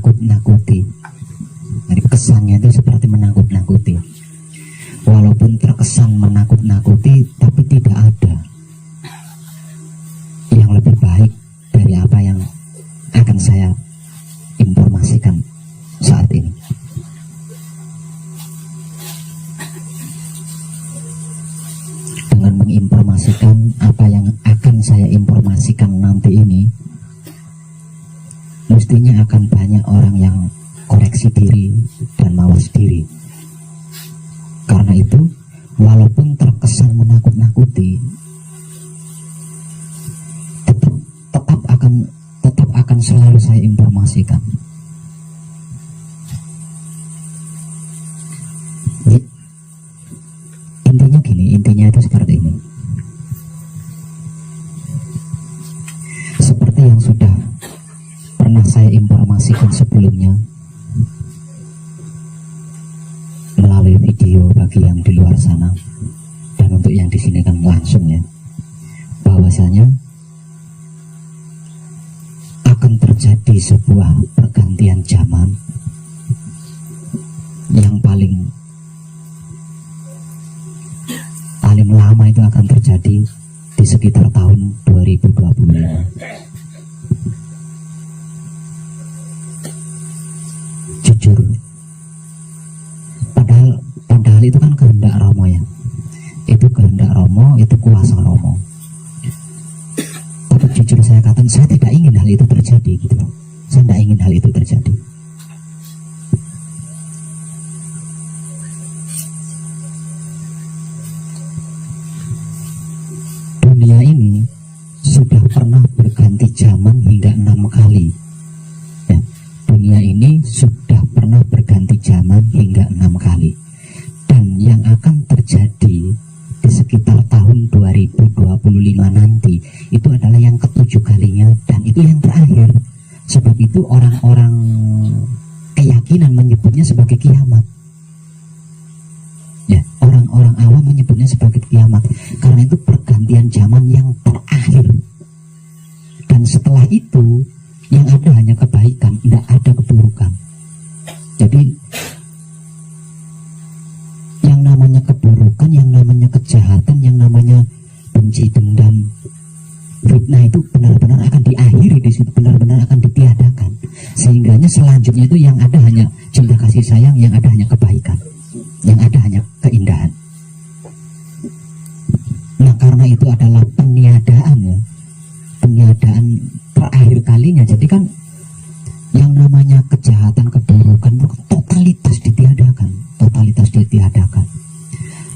menakut-nakuti. Jadi kesannya itu seperti menakut-nakuti. Walaupun terkesan menakut-nakuti, tapi tidak ada yang lebih baik dari apa yang akan saya informasikan saat ini. Dengan menginformasikan apa yang akan saya informasikan nanti ini, mestinya akan banyak orang yang koreksi diri dan mawas diri. Karena itu, walaupun terkesan menakut-nakuti, tetap akan selalu saya informasikan. Intinya gini, intinya itu seperti ini. Seperti yang sudah pernah saya informasikan sebelumnya melalui video bagi yang di luar sana, dan untuk yang di sini kan langsung ya, bahwasanya akan terjadi sebuah pergantian zaman yang paling lama itu akan terjadi di sekitar tahun 2025. Jujur, padahal itu kan kehendak Romo ya. Itu kehendak Romo, itu kuasa Romo. Tapi jujur saya katakan, saya tidak ingin hal itu terjadi gitu loh. Saya tidak ingin hal itu terjadi. Dunia ini sudah pernah berganti zaman hingga 6 kali ya. Dunia ini sudah pernah berganti zaman hingga 6 kali. Dan yang akan terjadi di sekitar tahun 2025 nanti itu adalah yang ke-7 kalinya, dan itu yang terakhir. Sebab itu orang-orang keyakinan menyebutnya sebagai kiamat ya, orang-orang awam menyebutnya sebagai kiamat, karena itu pergantian zaman yang terakhir. Dan setelah itu yang ada hanya kebaikan, tidak ada keburukan. Jadi yang namanya keburukan, yang namanya kejahatan, yang namanya benci, dendam, fitnah itu benar-benar akan diakhiri di situ, benar-benar akan ditiadakan. Sehingganya selanjutnya itu yang ada hanya cinta kasih sayang, yang ada hanya kebaikan, yang ada hanya keindahan. Nah, karena itu adalah peniadaan ya, peniadaan terakhir kalinya. Jadi kan yang namanya kejahatan, keburukan itu totalitas ditiadakan.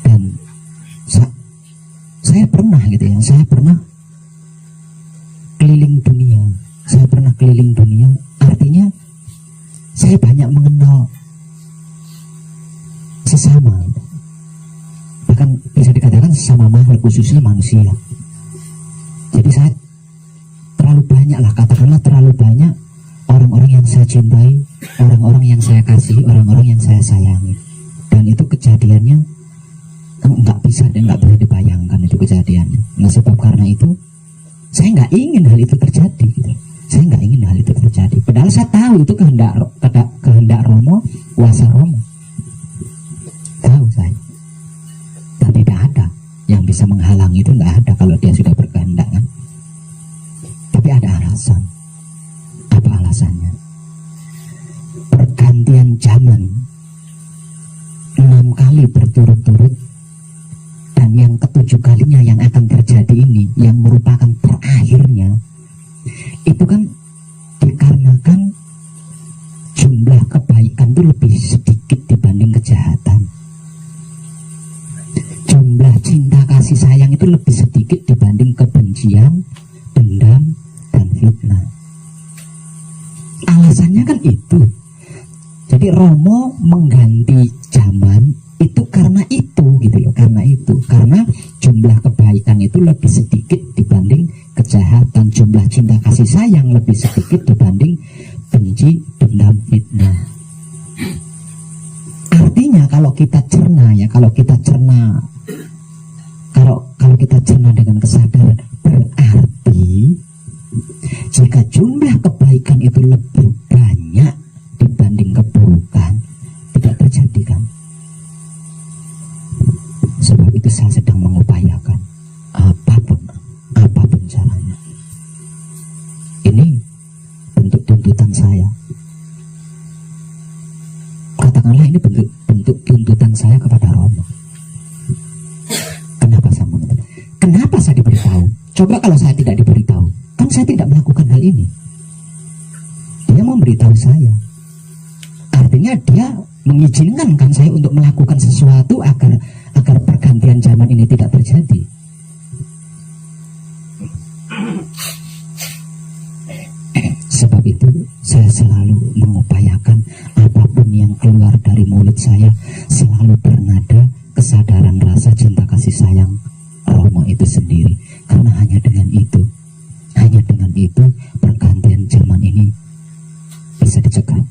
Dan saya pernah gitu ya, saya pernah keliling dunia, artinya saya banyak mengenal sesama, bahkan bisa dikatakan sesama makhluk, khususnya manusia. Jadi saya terlalu banyak orang-orang yang saya cintai, orang-orang yang saya kasih, orang-orang yang saya sayangi. Dan itu kejadiannya nggak bisa dan nggak boleh dibayangkan itu kejadiannya. Nah, sebab karena itu saya nggak ingin hal itu terjadi gitu. Saya nggak ingin hal itu terjadi, padahal saya tahu itu kehendak Romo, kuasa Romo. Tahu saya, dan tidak ada yang bisa menghalangi itu, nggak ada kalau dia sudah berkehendak kan. Tapi ada alasan. Apa alasannya? Pergantian zaman 6 kali berturut-turut, dan yang ke-7 kalinya yang akan terjadi ini, yang merupakan terakhirnya, itu kan dikarenakan jumlah kebaikan itu lebih sedikit dibanding kejahatan. Jumlah cinta kasih sayang itu lebih sedikit dibanding kebencian, dendam, dan fitnah. Alasannya kan itu. Jadi Romo mengganti zaman itu karena itu gitu loh, karena jumlah kebaikan itu lebih sedikit dibanding kejahatan, jumlah cinta kasih sayang lebih sedikit dibanding benci, dendam, fitnah. Artinya kalau kita cerna dengan kesadaran, berarti jika jumlah kebaikan itu lebih banyak kalau saya tidak diberitahu? Kan saya tidak melakukan hal ini. Dia memberitahu saya. Artinya dia mengizinkan kan saya untuk melakukan sesuatu agar pergantian zaman ini tidak terjadi. Sebab itu saya selalu mengupayakan apapun yang keluar dari mulut saya selalu bernada kesadaran rasa cinta kasih sayang Romo itu sendiri. Karena hanya dengan itu pergantian zaman ini bisa dicegah.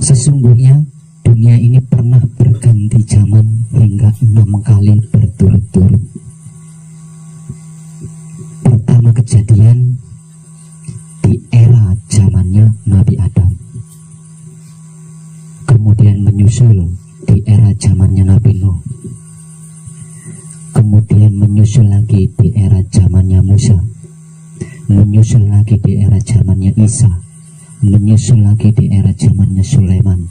Sesungguhnya dunia ini pernah berganti zaman hingga 6 kali berturut-turut. Pertama kejadian di era zamannya Nabi Adam, kemudian menyusul di era zamannya Nabi Nuh, kemudian menyusul lagi di era zamannya Musa, menyusul lagi di era zamannya Isa, menyusul lagi di era zamannya Sulaiman,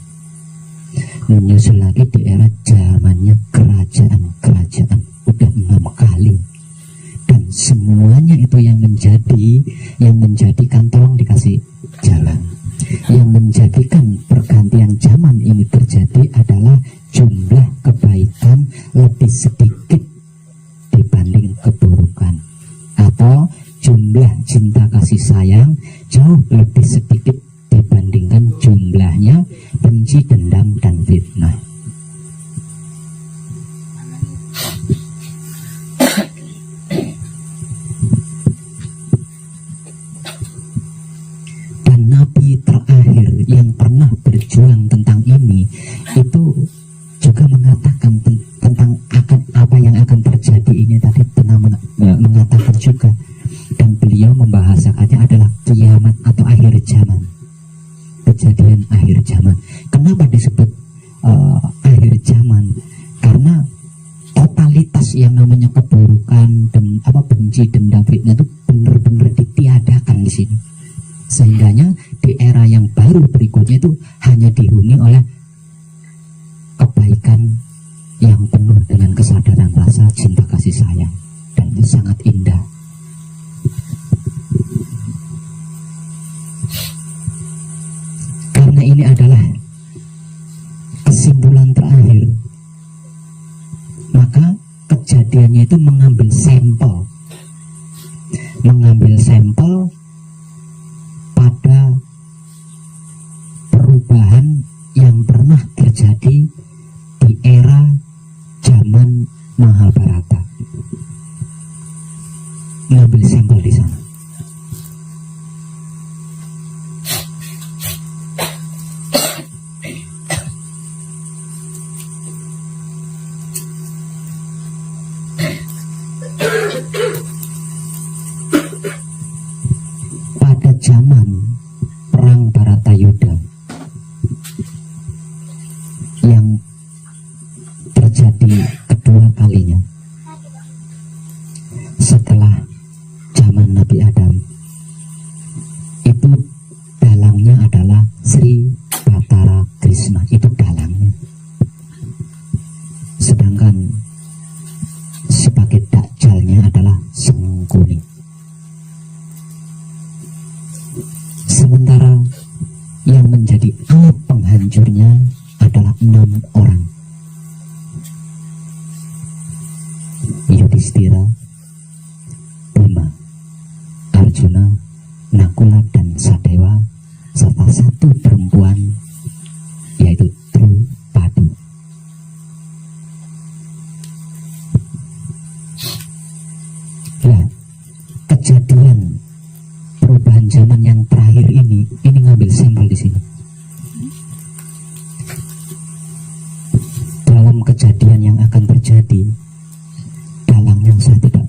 menyusul lagi di era zamannya kerajaan-kerajaan. Udah 6 kali. Dan semuanya itu yang menjadikan, tolong dikasih jalan, yang menjadikan pergantian zaman ini terjadi adalah jumlah kebaikan lebih sedikit dibanding keburukan, atau jumlah cinta kasih sayang jauh lebih sedikit dibandingkan jumlahnya benci, dendam, dan fitnah. Dan nabi terakhir yang pernah berjuang tentang ini itu juga mengatakan tentang apa yang akan terjadi ini tadi, pernah mengatakan juga. Dan beliau membahasakannya adalah kiamat atau akhir zaman, kejadian akhir zaman. Kenapa disebut akhir zaman? Karena totalitas yang namanya keburukan dan benci, dendam, fitnah itu benar-benar ditiadakan di sini. Sehingganya di era yang baru berikutnya itu hanya dihuni oleh kebaikan yang penuh dengan kesadaran rasa cinta kasih sayang, dan itu sangat indah. Karena ini adalah kesimpulan terakhir, maka kejadiannya itu mengambil sampel pada perubahan yang pernah terjadi di era zaman Mahabharata. Mengambil sampel di sana. Pada zaman perang Baratayuda yang terjadi kedua kalinya setelah zaman Nabi Adam, itu dalangnya adalah Sri Batara Krishna, itu dalangnya. Sedangkan sebagai dakjalnya adalah Sangkuni. Sementara yang menjadi alat penghancurnya adalah 6 orang: Yudhistira, Bima, Arjuna, Nakula, dan Sadewa, serta 1 perempuan yaitu Drupadi. Nah, kejadian perubahan zaman yang terakhir ini ngambil sampel di sini. Dalam kejadian yang akan terjadi, dalang yang saya tidak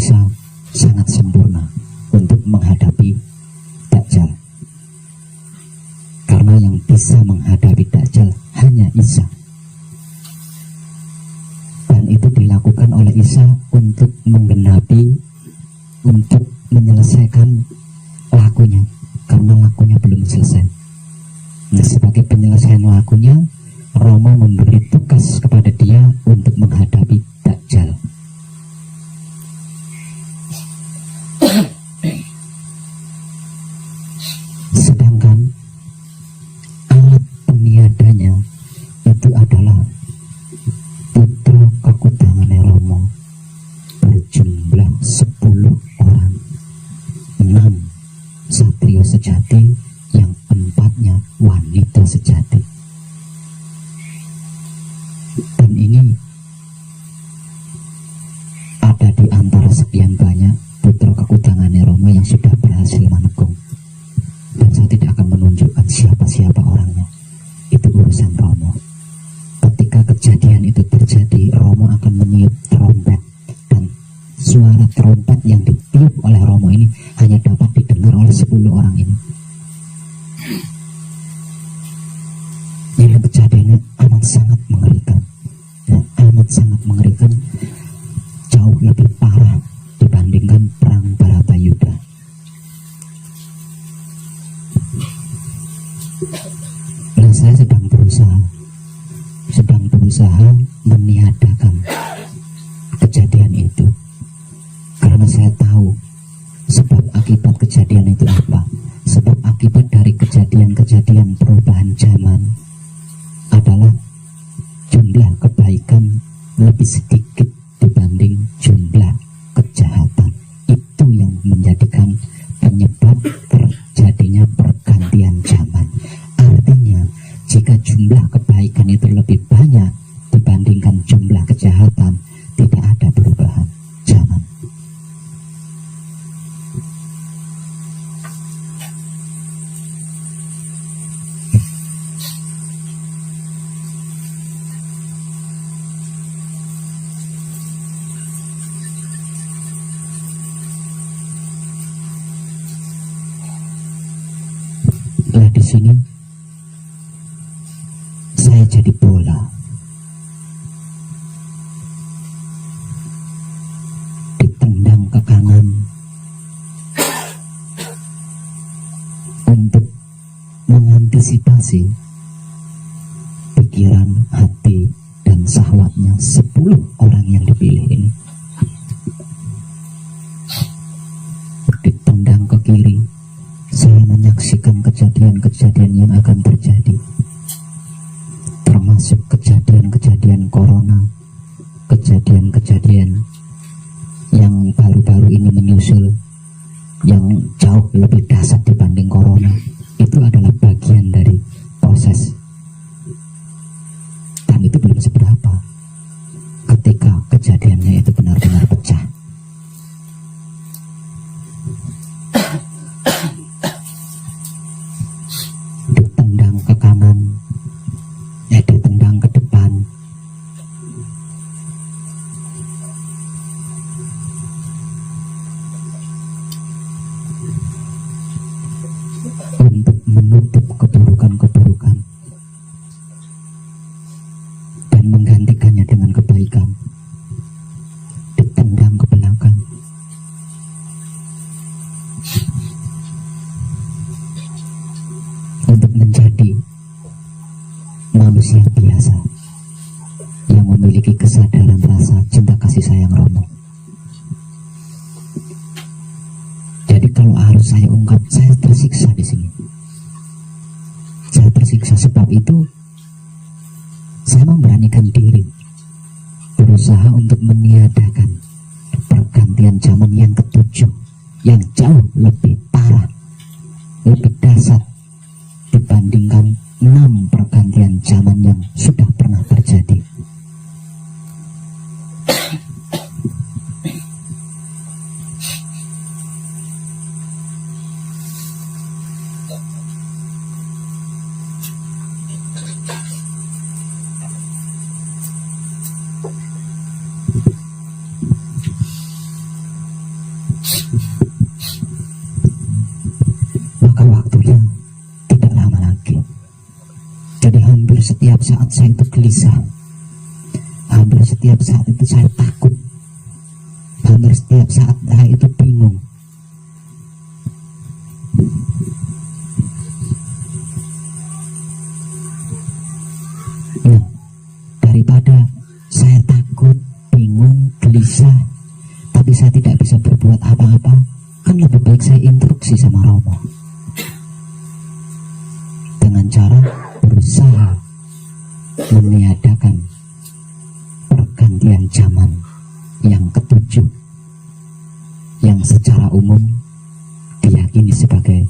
Isa sangat sempurna untuk menghadapi Dajjal. Karena yang bisa menghadapi Dajjal hanya Isa. Dan itu dilakukan oleh Isa untuk menggenapi, untuk menyelesaikan lakunya. Karena lakunya belum selesai. Nah, sebagai penyelesaian lakunya, Romo memberi tugas kepada dia untuk menghadapi Dajjal. Sedangkan alat peniadanya itu adalah putra kekutangan Romo berjumlah 10 orang, 6 satrio sejati, yang 4-nya wanita sejati. Dan ini ada di antara sekian banyak putra kekutangan Romo yang sudah berhasil menekung. Dan saya tidak akan menunjukkan siapa-siapa orangnya. Itu urusan Romo. Ketika kejadian itu terjadi, Romo akan meniup trompet, dan suara trompet yang ditiup oleh Romo ini hanya dapat didengar oleh 10 orang ini. Yang kejadiannya amat sangat mengerikan, amat sangat mengerikan, jauh lebih parah dibandingkan perang Bharatayuddha. Nah, saya sedang berusaha meniadakan kejadian itu, karena saya tahu sebab akibat kejadian itu apa. Sebab akibat dari kejadian-kejadian perubahan zaman adalah jumlah kebaikan lebih sedikit dibanding jumlah kejahatan. Itu yang menjadikan penyebab terjadinya pergantian zaman. Artinya, jika jumlah kebaikan itu lebih banyak dibandingkan jumlah kejahatan, tidak ada perubahan zaman. Nah, di sini saya jadi bola. Ditendang ke kanan untuk mengantisipasi pikiran, hati, dan syahwatnya 10 orang yang dipilih ini. Ditendang ke kiri, saya menyaksikan kejadian-kejadian yang akan terjadi, termasuk kejadian-kejadian corona, kejadian-kejadian yang baru-baru ini menyusul, yang jauh lebih dahsyat dibanding corona. Itu adalah bagian dari proses, dan itu belum seberapa ketika kejadiannya itu benar-benar pecah. Ditendang ke kanan, ditendang ke depan, untuk menutup keburukan-keburukan dan menggantikannya dengan kebaikan. Ditendang ke belakang, untuk menjadi manusia biasa yang memiliki kesadaran rasa cinta kasih sayang Romo. Jadi kalau harus saya ungkap, saya tersiksa di sini. Saya tersiksa, sebab itu saya memberanikan diri berusaha untuk meniadakan pergantian zaman yang ke-7, yang jauh lebih parah, lebih dahsyat dibandingkan 6 pergantian zaman yang sudah pernah terjadi. Maka waktunya tidak lama lagi. Jadi hampir setiap saat saya itu gelisah, hampir setiap saat itu saya takut, hampir setiap saat saya itu bingung. Nah, daripada saya takut, bingung, gelisah, tapi saya tidak bisa berbuat apa-apa, kan lebih baik saya instruksi sama Romo dengan cara berusaha meniadakan pergantian zaman yang ketujuh, yang secara umum diyakini sebagai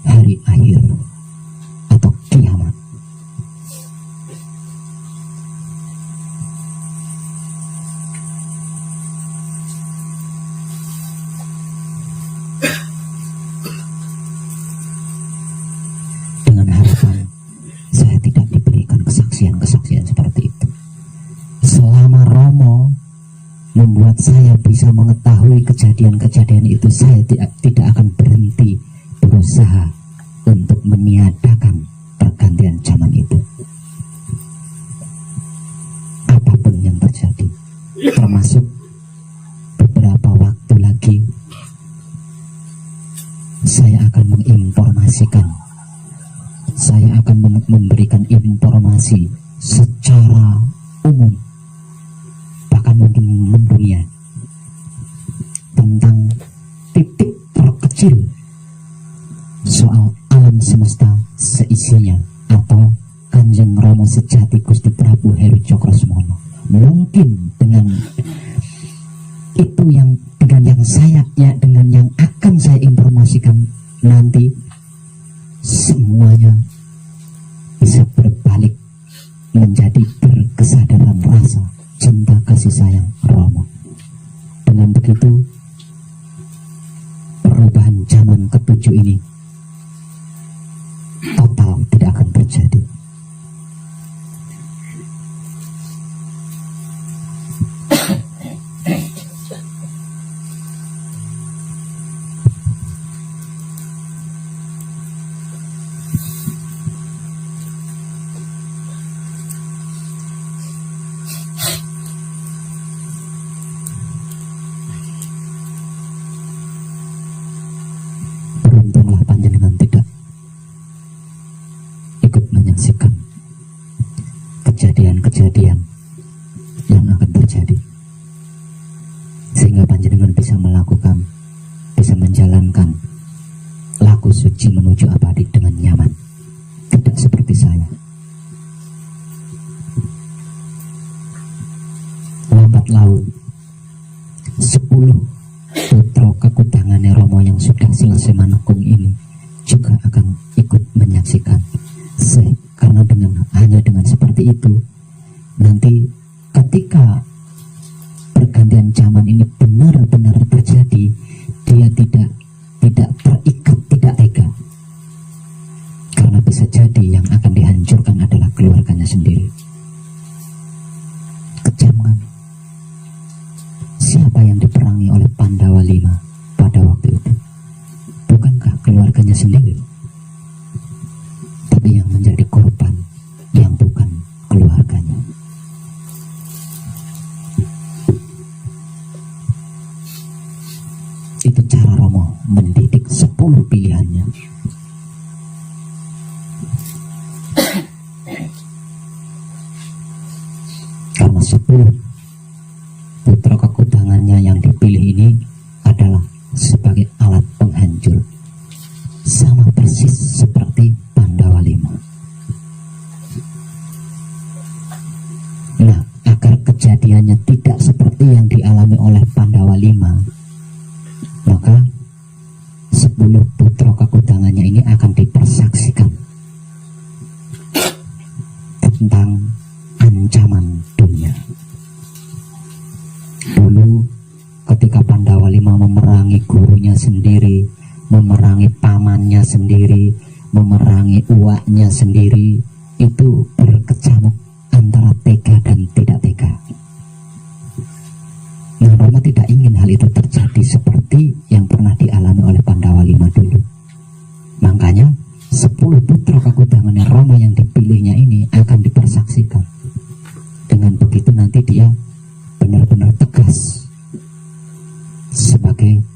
hari akhir atau kiamat. Dengan harapan saya tidak diberikan kesaksian-kesaksian seperti itu. Selama Romo membuat saya bisa mengetahui kejadian-kejadian itu, saya tidak akan berhenti berusaha untuk meniadakan pergantian zaman itu. Apapun yang terjadi, termasuk beberapa waktu lagi saya akan menginformasikan, saya akan memberikan informasi secara umum, bahkan mungkin mendunia, tentang titik terkecil soal alam semesta seisinya, atau Kanjeng Rama Sejati Gusti Prabu Heru Cokrosemono. Mungkin dengan itu, dengan yang akan saya informasikan nanti, semuanya bisa berbalik menjadi berkesadaran rasa cinta kasih sayang Romo. Dengan begitu, perubahan zaman ketujuh ini total tidak akan terjadi. Beruntunglah panjenengan tidak ikut menyaksikan kejadian-kejadian yang akan terjadi, sehingga panjenengan bisa menjalankan laku suci menuju abadi dengan nyaman, tidak seperti saya. Lambat laun 10 putra kekutangannya Romo yang sudah selesai manekung ini juga akan ikut menyaksikan. Karena hanya dengan seperti itu, nanti ketika pergantian zaman ini benar-benar terjadi, dia tidak terikat, tidak tega, karena bisa jadi yang akan dihancurkan adalah keluarganya sendiri. Kejam kan? Siapa yang diperangi oleh Pandawa V pada waktu itu? Bukankah keluarganya sendiri? Tapi yang menjadi korban yang bukan keluarganya. Itu cara Romo mendidik 10 pilihannya. Karena 10 putra kekutangannya yang dipilih ini adalah sebagai alat penghancur, sama persis seperti Pandawa V. Nah, agar kejadiannya tidak seperti yang dialami oleh Pandawa V, maka 10 putra kekutangannya ini akan dipersaksikan tentang ancaman dunia. Dulu ketika Pandawa V memerangi gurunya sendiri, memerangi pamannya sendiri, memerangi uaknya sendiri, itu berkecamuk antara tega dan tidak tega. Nah, Romo tidak ingin hal itu terjadi seperti yang pernah dialami oleh Pandawa V dulu. Makanya 10 putra kekudangannya Rama yang dipilihnya ini akan dipersaksikan. Dengan begitu nanti dia benar-benar tegas sebagai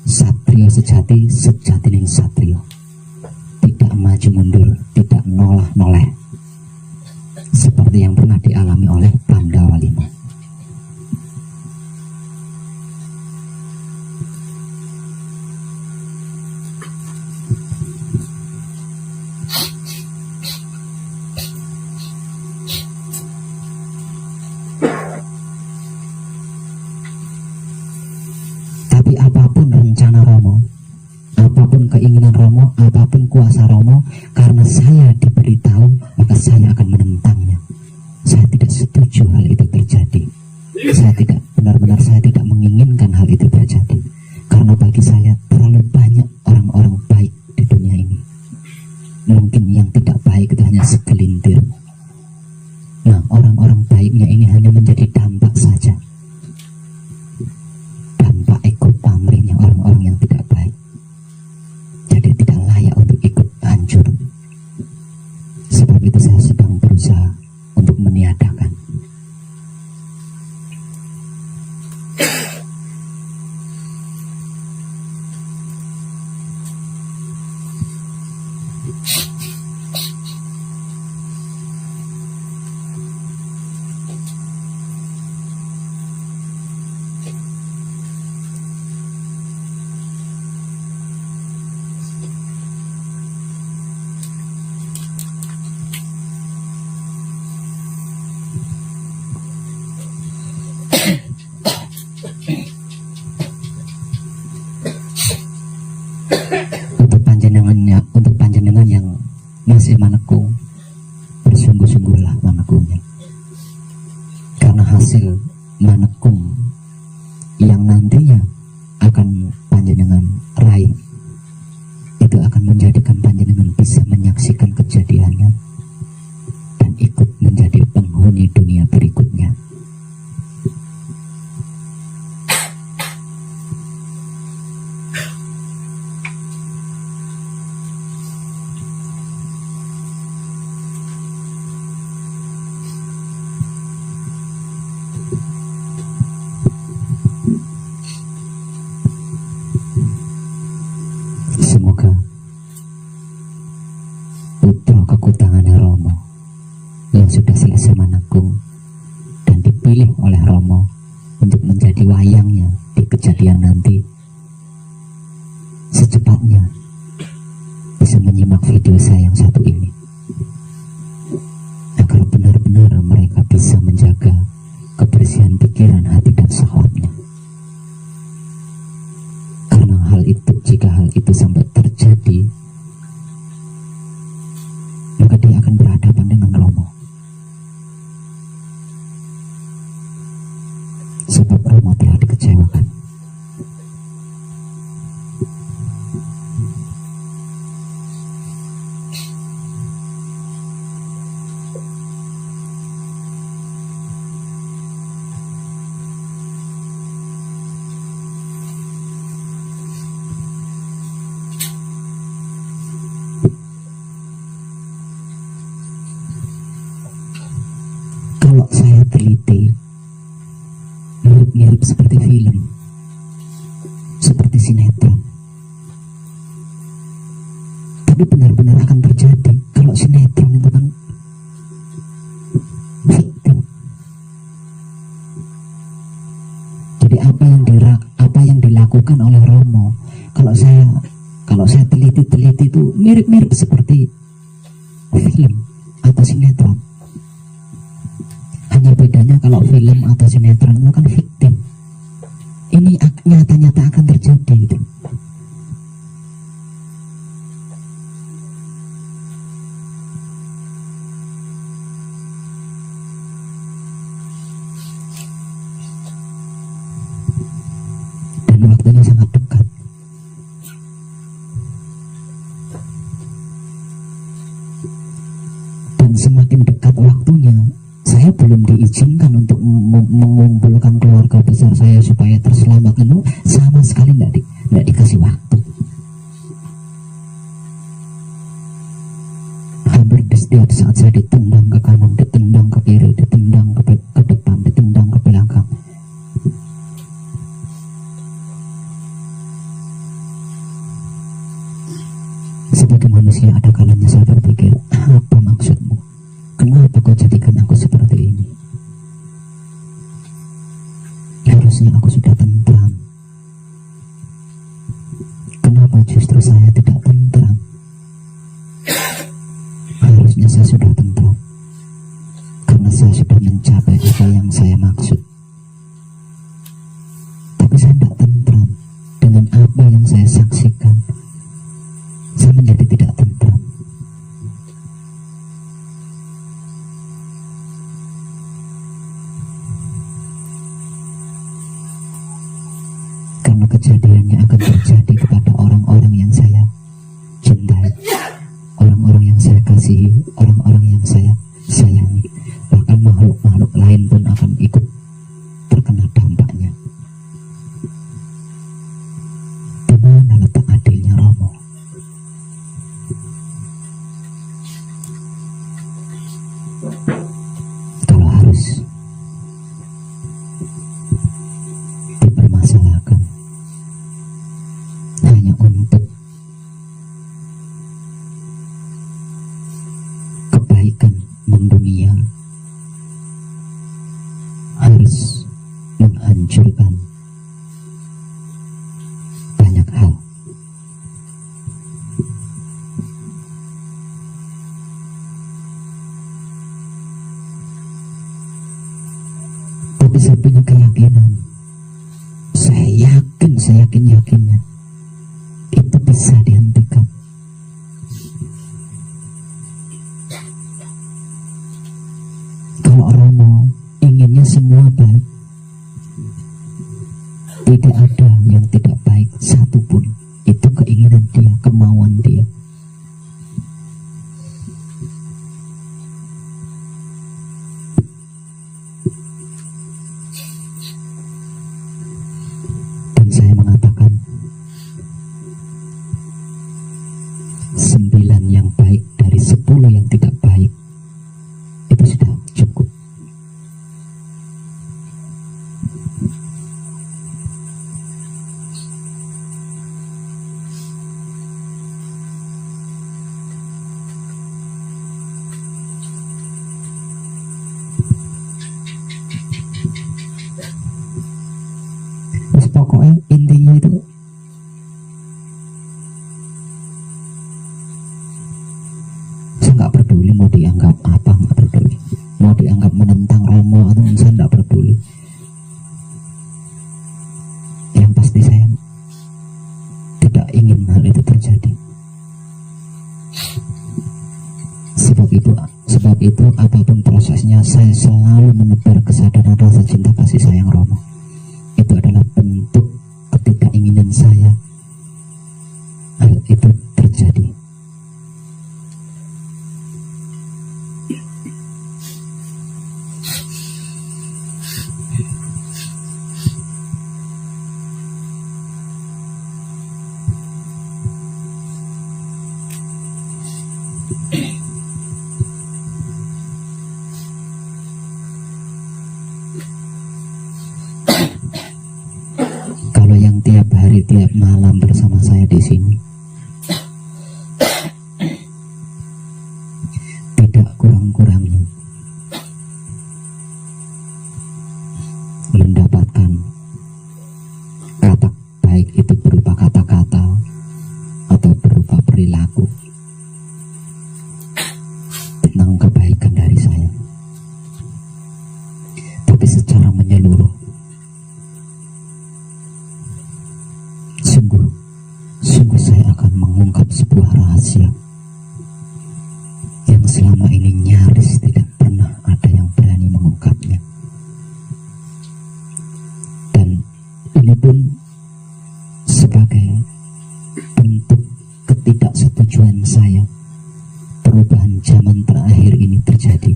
satrio sejati, sejatining satrio, tidak maju mundur, tidak noleh seperti yang pernah dialami oleh Pandawa V. Tapi apapun rencana Romo, apapun keinginan Romo, apapun kuasa Romo, karena saya diberitahu, maka saya akan menentangnya. Saya tidak setuju hal itu terjadi. Saya tidak, benar-benar saya tidak menginginkan hal itu terjadi. Karena bagi saya terlalu banyak orang-orang baik di dunia ini. Mungkin yang tidak baik itu hanya segelintir. Nah, orang-orang baiknya ini hanya menjadi dampak saja. Dampak ikut pamrihnya orang-orang yang tidak baik. Jadi tidak layak untuk ikut hancur. Sebab itu saya sedang berusaha untuk meniadakan. Untuk panjenengan yang masih manekung, bersungguh-sungguhlah manekungnya. Karena hasil manekung yang nantinya akan panjenengan raih itu akan menjadikan panjenengan bisa menyaksikan kejadiannya dan ikut menjadi penghuni dunia berikutnya. Semoga putra kekutangannya Romo yang sudah selesai manekung dan dipilih oleh Romo untuk menjadi wayangnya di kejadian nanti, secepatnya bisa menyimak video saya yang satu ini, agar benar-benar mereka bisa menjaga kebersihan pikiran, hati, dan syahwatnya. Karena jika hal itu sampai terjadi, maka dia akan berhadapan dengan Romo. Sebab Romo telah dikecewakan. Kalau saya teliti, mirip-mirip seperti film, seperti sinetron. Tapi benar-benar akan terjadi. Kalau sinetron itu kan fiktif. Jadi apa yang dilakukan oleh Romo, kalau saya teliti itu mirip-mirip seperti film atau sinetron. Hanya bedanya kalau film atau sinetron itu kan fiktif, ini nyata-nyata akan terjadi gitu. Dan waktunya sangat dekat. Dan semakin dekat waktunya, saya saya belum diizinkan untuk mengumpulkan keluarga besar saya supaya terselamatkan, sama sekali tidak dikasih waktu. Hampir di setiap saat saya ditendang ke kanan, ditendang ke kiri, ditendang ke depan, ditendang ke belakang. Sebagai manusia ada kalanya saya berpikir, apa maksudmu? Kenapa kau jadikan aku seperti ini? Harusnya aku sudah tentram. Kenapa justru saya tidak tentram? Harusnya saya sudah tentram, karena saya sudah mencapai apa yang saya maksud. Tapi saya tidak tentram dengan apa yang saya saksikan. Saya menjadi tidak tentram. Karena kejadiannya akan terjadi kepada orang-orang yang saya cintai, orang-orang yang saya kasihi, orang-orang yang saya sayangi. Bahkan makhluk-makhluk lain pun akan ikut terkena dampaknya. Di mana letak adilnya Romo? Kalau harus dipermasalahkan hanya untuk kebaikan mendunia, harus menghancurkan banyak hal. Tapi saya punya keyakinan, saya yakinnya itu bisa dihentikan. Kalau Romo inginnya semua baik, tidak ada yang tidak baik satupun. Itu keinginan dia, kemauan dia. Dan saya mengatakan 9 yang baik dari 10 yang tidak baik itu sudah cukup. Terus pokoknya intinya itu saya nggak peduli mau dianggap apa, nggak peduli mau dianggap menentang Romo atau saya nggak peduli. Yang pasti saya tidak ingin hal itu terjadi. Sebab itu apapun prosesnya, saya selalu menebar kesadaran rasa cinta kasih sayang Romo. Itu adalah bentuk ketidakinginin saya hal itu terjadi. Kalau yang tiap hari tiap malam bersama saya di sini tidak kurang-kurangnya mendapatkan kata baik, itu berupa kata-kata atau berupa perilaku tentang kebaikan dari saya. Tapi secara menyeluruh, sungguh saya akan mengungkap sebuah rahasia yang selama ini nyaris tidak pernah ada yang berani mengungkapnya. Dan ini pun sebagai bentuk ketidaksetujuan saya perubahan zaman terakhir ini terjadi.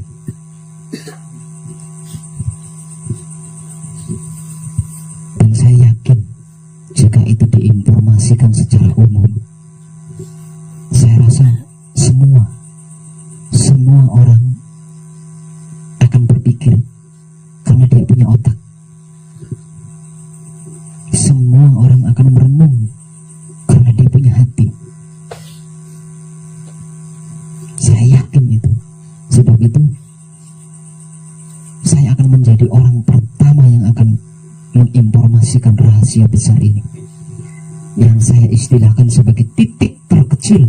manusia besar ini, yang saya istilahkan sebagai titik terkecil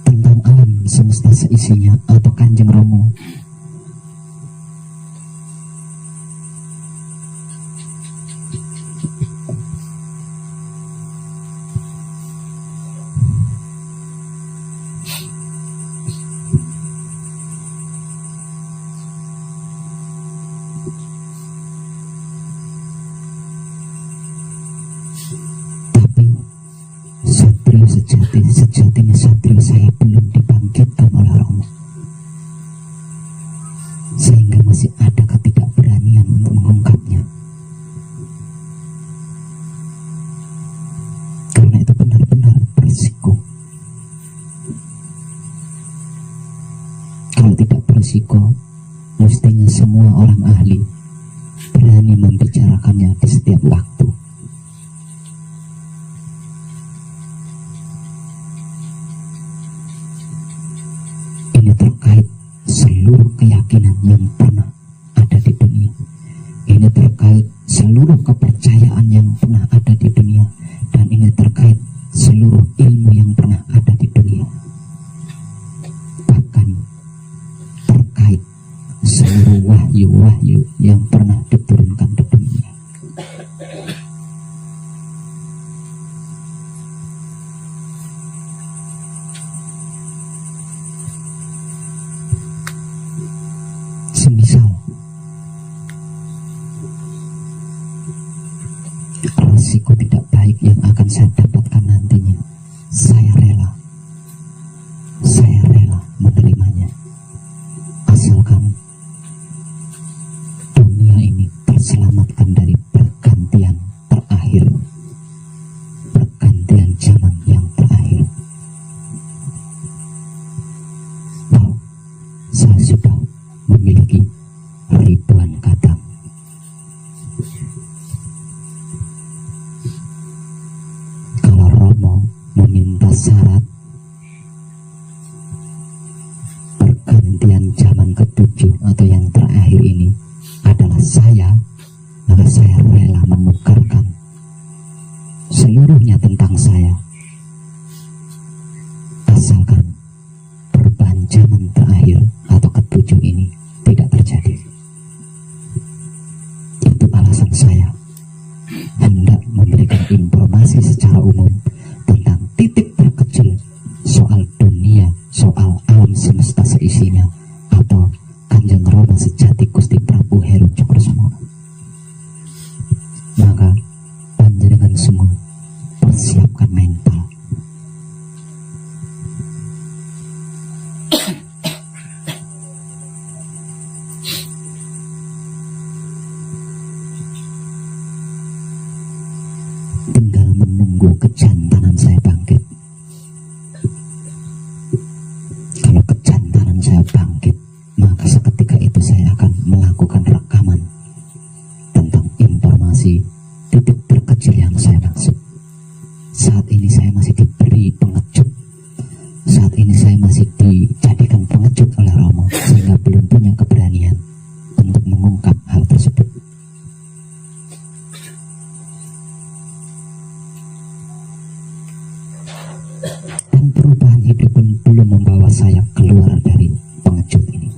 tentang alam semesta seisinya, atau Kanjeng Romo. Sejatinya satria saya belum dibangkitkan oleh Romo, sehingga masih ada ketidakberanian untuk mengungkapnya. Karena itu benar-benar berisiko. Kalau tidak berisiko, mestinya semua orang ahli berani membicarakannya di setiap waktu. Ini terkait seluruh keyakinan yang pernah ada di dunia. Ini terkait seluruh kepercayaan yang pernah ada di dunia. Dan ini terkait seluruh ilmu yang pernah ada di dunia. Bahkan terkait seluruh wahyu-wahyu yang pernah diturunkan di dunia. Semisal risiko tidak baik yang akan saya dapatkan nantinya, saya rela menerimanya, asalkan dunia ini terselamatkan dari pergantian terakhir, pergantian zaman yang terakhir. Wow, saya sudah memiliki ribuan kadang. Kalau Romo meminta syarat pergantian zaman ketujuh atau yang terakhir ini adalah saya, maka saya rela menukarkan seluruhnya tentang saya, asalkan perubahan zaman terakhir atau ketujuh ini tidak terjadi. Itu alasan saya hendak memberikan informasi secara umum tentang titik terkecil soal dunia, soal alam semesta seisinya, atau Kanjeng Rama sejati Gusti Prabu Heru Cokrosono. Maka panjenengan semua persiapkan mental. Tinggal menunggu kejantanan saya bangkit. Kalau kejantanan saya bangkit, maka seketika itu saya akan melakukan rekaman tentang informasi titik terkecil yang saya maksud. Saat ini saya masih diberi pengecut. Saat ini saya masih dijadikan pengecut oleh Romo, sehingga belum punya keberanian untuk mengungkap hal tersebut. Dan perubahan hidup pun belum membawa saya keluar dari pengecut ini.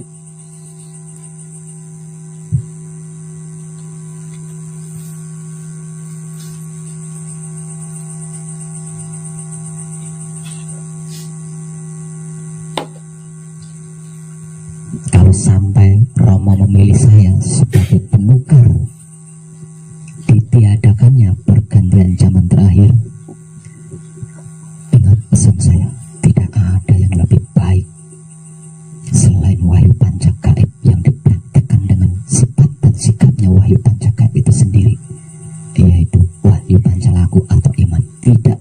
Kalau sampai Romo memilih saya sebagai penukar ditiadakannya pergantian zaman terakhir, ingat pesan saya, tidak ada yang lebih baik selain wahyu pancagaib yang dipraktekkan dengan sifat dan sikapnya wahyu pancagaib itu sendiri, yaitu wahyu pancalaku atau iman. Tidak